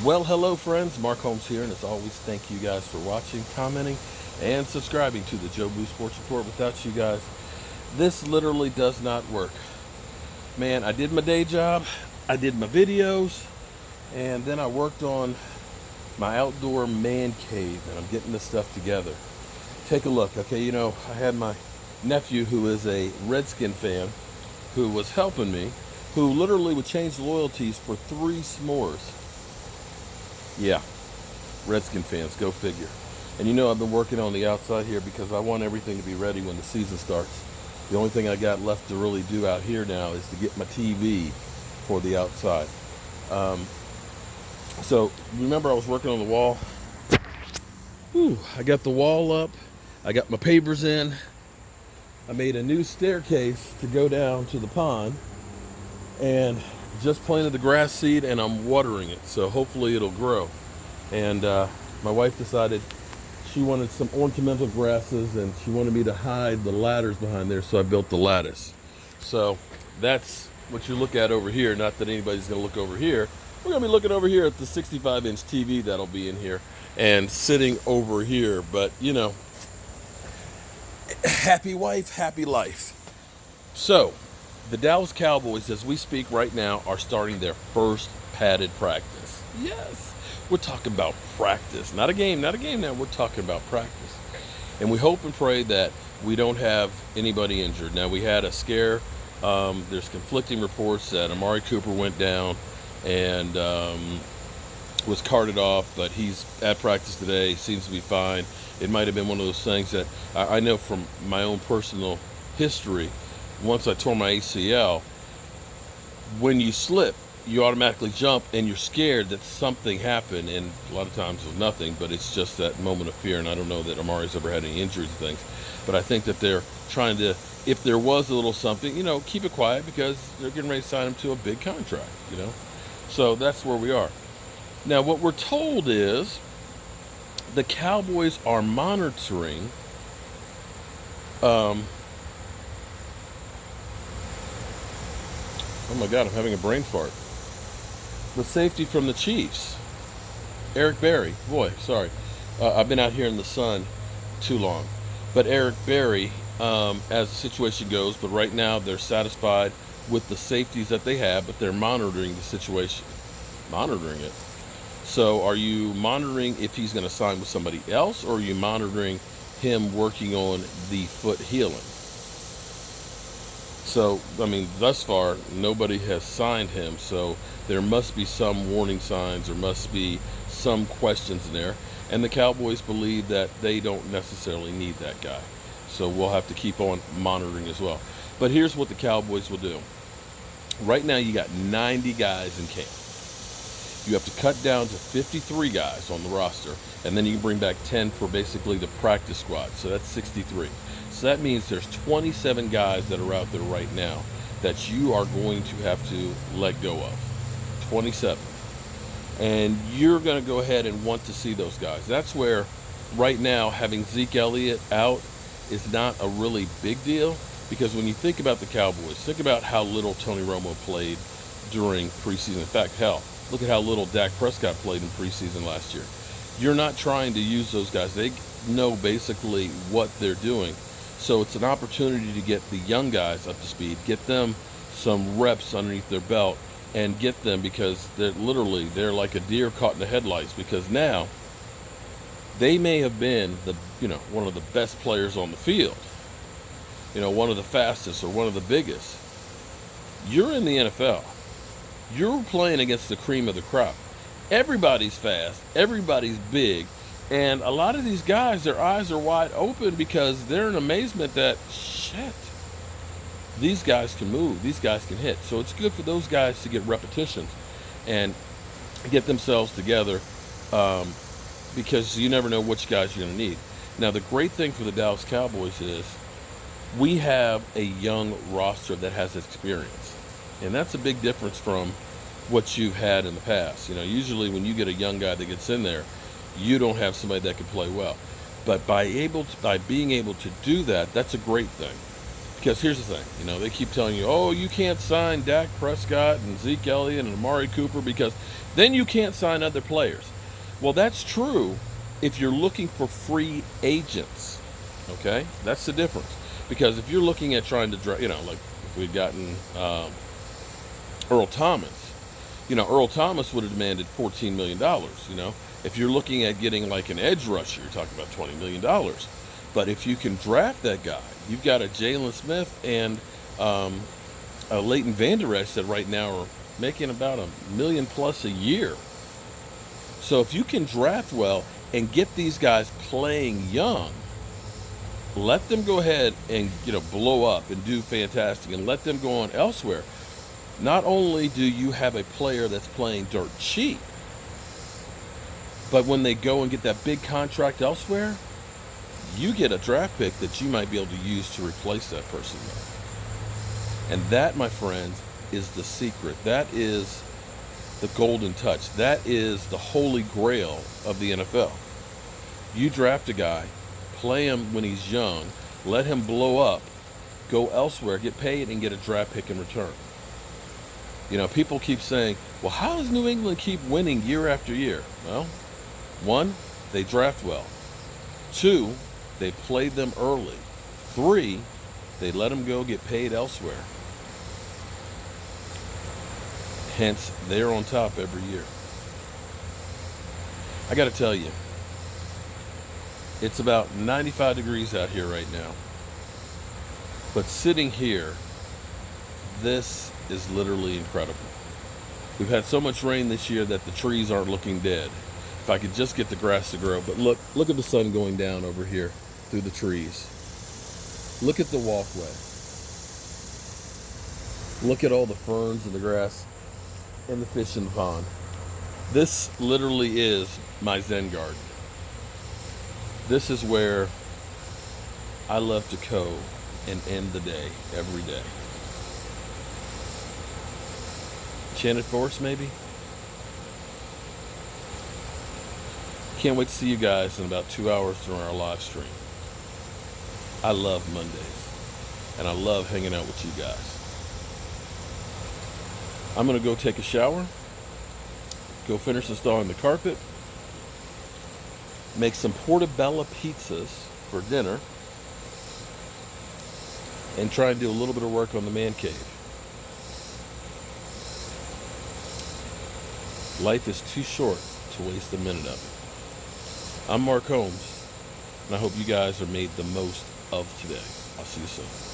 Well, hello friends, Mark Holmes here, and as always, thank you guys for watching, commenting, and subscribing to the Joe Blue Sports Report. Without you guys, this literally does not work. Man, I did my day job, I did my videos, and then I worked on my outdoor man cave, and I'm getting this stuff together. Take a look, okay? I had my nephew who is a Redskin fan who was helping me, who literally would change loyalties for 3 s'mores. Yeah, Redskin fans, go figure. And I've been working on the outside here because I want everything to be ready when the season starts. The only thing I got left to really do out here now is to get my TV for the outside. So remember I was working on the wall? I got the wall up. I got my pavers in. I made a new staircase to go down to the pond. And just planted the grass seed and I'm watering it, so hopefully it'll grow. And my wife decided she wanted some ornamental grasses and she wanted me to hide the ladders behind there, so I built the lattice. So that's what you look at over here. Not that anybody's going to look over here. We're going to be looking over here at the 65-inch TV that'll be in here and sitting over here. But happy wife, happy life. So the Dallas Cowboys, as we speak right now, are starting their first padded practice. Yes, we're talking about practice. Not a game now. We're talking about practice. And we hope and pray that we don't have anybody injured. Now, we had a scare. There's conflicting reports that Amari Cooper went down and was carted off, but he's at practice today. Seems to be fine. It might have been one of those things that I know from my own personal history. Once I tore my ACL, when you slip, you automatically jump and you're scared that something happened, and a lot of times it's nothing, but it's just that moment of fear. And I don't know that Amari's ever had any injuries and things, but I think that they're trying to, if there was a little something, keep it quiet because they're getting ready to sign him to a big contract, So that's where we are. Now, what we're told is the Cowboys are monitoring oh my God, I'm having a brain fart. The safety from the Chiefs, Eric Berry. Boy, sorry. I've been out here in the sun too long. But Eric Berry, as the situation goes, but right now they're satisfied with the safeties that they have, but they're monitoring the situation. Monitoring it. So are you monitoring if he's going to sign with somebody else, or are you monitoring him working on the foot healing? So, thus far, nobody has signed him, so there must be some warning signs, there must be some questions in there, and the Cowboys believe that they don't necessarily need that guy. So we'll have to keep on monitoring as well. But here's what the Cowboys will do. Right now, you got 90 guys in camp. You have to cut down to 53 guys on the roster, and then you can bring back 10 for basically the practice squad, so that's 63. So that means there's 27 guys that are out there right now that you are going to have to let go of. 27. And you're going to go ahead and want to see those guys. That's where right now having Zeke Elliott out is not a really big deal, because when you think about the Cowboys, think about how little Tony Romo played during preseason. In fact, hell, look at how little Dak Prescott played in preseason last year. You're not trying to use those guys. They know basically what they're doing. So it's an opportunity to get the young guys up to speed, get them some reps underneath their belt, and get them, because they're like a deer caught in the headlights, because now they may have been one of the best players on the field, one of the fastest or one of the biggest. You're in the NFL. You're playing against the cream of the crop. Everybody's fast, everybody's big. And a lot of these guys, their eyes are wide open because they're in amazement that, shit, these guys can move, these guys can hit. So it's good for those guys to get repetitions and get themselves together, because you never know which guys you're going to need. Now, the great thing for the Dallas Cowboys is we have a young roster that has experience. And that's a big difference from what you've had in the past. Usually when you get a young guy that gets in there, you don't have somebody that can play well. But by being able to do that, that's a great thing. Because here's the thing, they keep telling you, oh, you can't sign Dak Prescott and Zeke Elliott and Amari Cooper because then you can't sign other players. Well, that's true if you're looking for free agents, okay? That's the difference. Because if you're looking at trying to draft, like if we'd gotten Earl Thomas, Earl Thomas would have demanded $14 million. If you're looking at getting like an edge rusher, you're talking about $20 million. But if you can draft that guy, you've got a Jalen Smith and a Leighton Vander Esch that right now are making about $1 million plus a year. So if you can draft well and get these guys playing young, let them go ahead and blow up and do fantastic, and let them go on elsewhere. Not only do you have a player that's playing dirt cheap, but when they go and get that big contract elsewhere, you get a draft pick that you might be able to use to replace that person with. And that, my friends, is the secret. That is the golden touch. That is the holy grail of the NFL. You draft a guy, play him when he's young, let him blow up, go elsewhere, get paid, and get a draft pick in return. People keep saying, well, how does New England keep winning year after year? Well, 1, they draft well. 2, they played them early. 3, they let them go get paid elsewhere. Hence, they're on top every year. I got to tell you, it's about 95 degrees out here right now. But sitting here, this is literally incredible. We've had so much rain this year that the trees aren't looking dead. If I could just get the grass to grow. But look at the sun going down over here through the trees. Look at the walkway. Look at all the ferns and the grass and the fish in the pond. This literally is my Zen garden. This is where I love to go and end the day every day. Enchanted Forest, maybe? Can't wait to see you guys in about 2 hours during our live stream. I love Mondays, and I love hanging out with you guys. I'm going to go take a shower, go finish installing the carpet, make some portobello pizzas for dinner, and try and do a little bit of work on the man cave. Life is too short to waste a minute of it. I'm Mark Holmes, and I hope you guys are made the most of today. I'll see you soon.